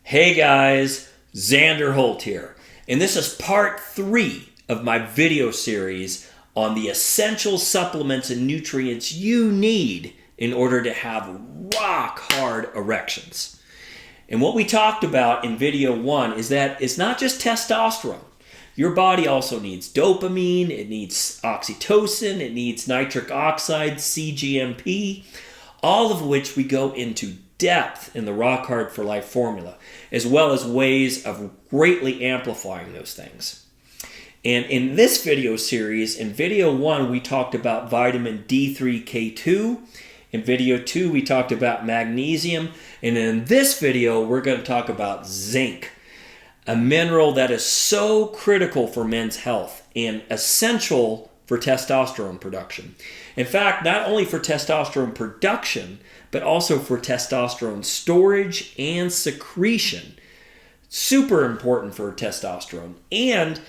Hey guys, Xander Holt here, and this is part 3 of my video series on the essential supplements and nutrients you need in order to have rock-hard erections. And what we talked about in video 1 is that it's not just testosterone. Your body also needs dopamine, it needs oxytocin, it needs nitric oxide, cGMP, all of which we go into depth in the Rock Hard for Life formula, as well as ways of greatly amplifying those things. And in this video series, in video 1, we talked about vitamin D3K2. In video 2, we talked about magnesium. And in this video, we're going to talk about zinc, a mineral that is so critical for men's health and essential for testosterone production. In fact, not only for testosterone production, but also for testosterone storage and secretion. Super important for testosterone. And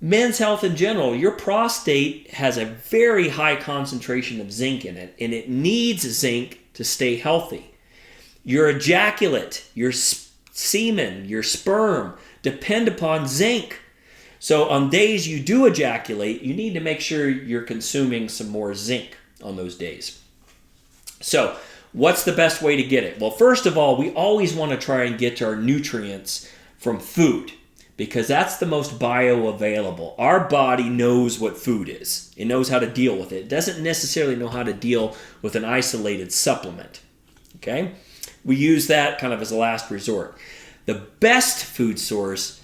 men's health in general. Your prostate has a very high concentration of zinc in it, and it needs zinc to stay healthy. Your ejaculate, your semen, your sperm depend upon zinc. So on days you do ejaculate, you need to make sure you're consuming some more zinc on those days. So what's the best way to get it? Well, first of all, we always want to try and get our nutrients from food because that's the most bioavailable. Our body knows what food is. It knows how to deal with it. It doesn't necessarily know how to deal with an isolated supplement. Okay? We use that kind of as a last resort. The best food source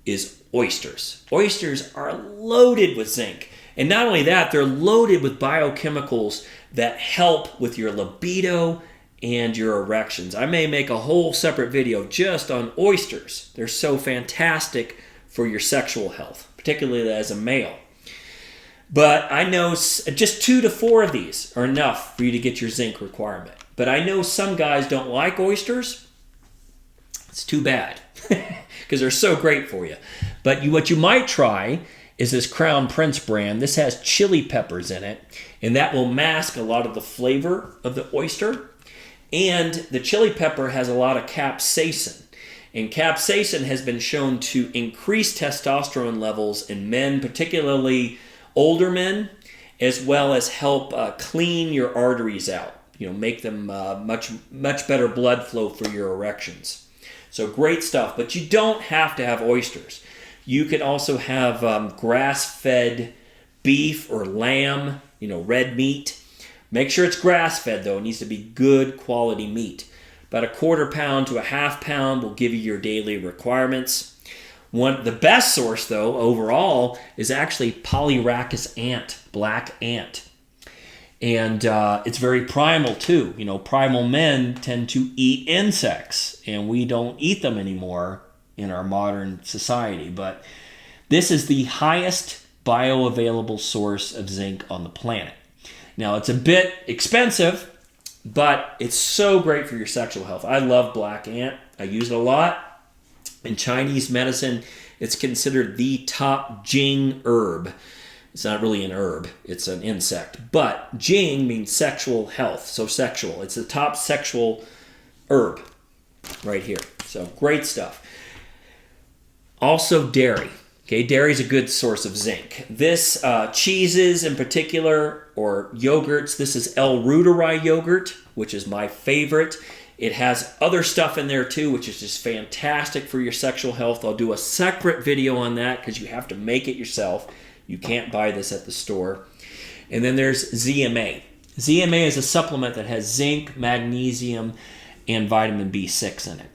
is oysters. Oysters are loaded with zinc. And not only that, they're loaded with biochemicals that help with your libido and your erections. I may make a whole separate video just on oysters. They're so fantastic for your sexual health, particularly as a male. But I know just 2 to 4 of these are enough for you to get your zinc requirement. But I know some guys don't like oysters. It's too bad because they're so great for you. But what you might try is this Crown Prince brand. This has chili peppers in it, and that will mask a lot of the flavor of the oyster. And the chili pepper has a lot of capsaicin. And capsaicin has been shown to increase testosterone levels in men, particularly older men, as well as help clean your arteries out. Make them much better blood flow for your erections. So great stuff, but you don't have to have oysters. You can also have grass-fed beef or lamb, red meat. Make sure it's grass-fed, though. It needs to be good quality meat. About a 1/4 pound to a 1/2 pound will give you your daily requirements. The best source, though, overall, is actually Polyrhachis ant, black ant. And it's very primal, too. Primal men tend to eat insects, and we don't eat them anymore in our modern society. But this is the highest bioavailable source of zinc on the planet. Now, it's a bit expensive, but it's so great for your sexual health. I love black ant. I use it a lot. In Chinese medicine, it's considered the top Jing herb. It's not really an herb, it's an insect. But Jing means sexual health, so sexual. It's the top sexual herb right here. So great stuff. Also dairy. Okay, dairy is a good source of zinc. This cheeses in particular, or yogurts, this is L. reuteri yogurt, which is my favorite. It has other stuff in there too, which is just fantastic for your sexual health. I'll do a separate video on that because you have to make it yourself. You can't buy this at the store. And then there's ZMA. ZMA is a supplement that has zinc, magnesium, and vitamin B6 in it.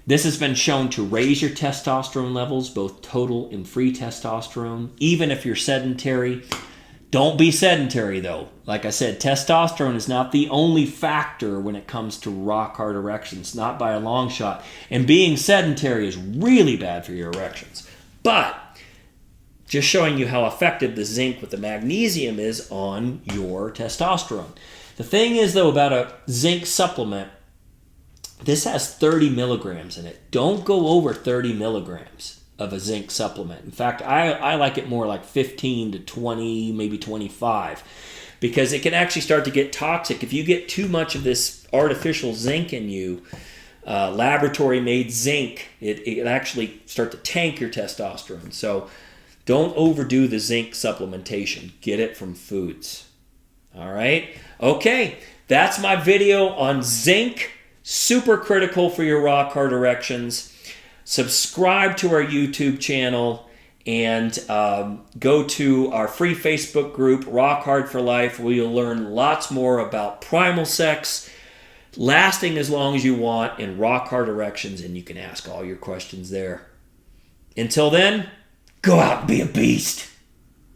This has been shown to raise your testosterone levels, both total and free testosterone, even if you're sedentary. Don't be sedentary, though. Like I said, testosterone is not the only factor when it comes to rock-hard erections, not by a long shot. And being sedentary is really bad for your erections. But just showing you how effective the zinc with the magnesium is on your testosterone. The thing is, though, about a zinc supplement, this has 30 milligrams in it. Don't go over 30 milligrams of a zinc supplement. In fact, I like it more like 15 to 20, maybe 25, because it can actually start to get toxic. If you get too much of this artificial zinc in you, laboratory-made zinc. It actually start to tank your testosterone. So don't overdo the zinc supplementation. Get it from foods. All right? Okay, that's my video on zinc. Super critical for your rock hard erections. Subscribe to our YouTube channel and go to our free Facebook group, Rock Hard for Life, where you'll learn lots more about primal sex, lasting as long as you want, and rock hard erections, and you can ask all your questions there. Until then, go out and be a beast.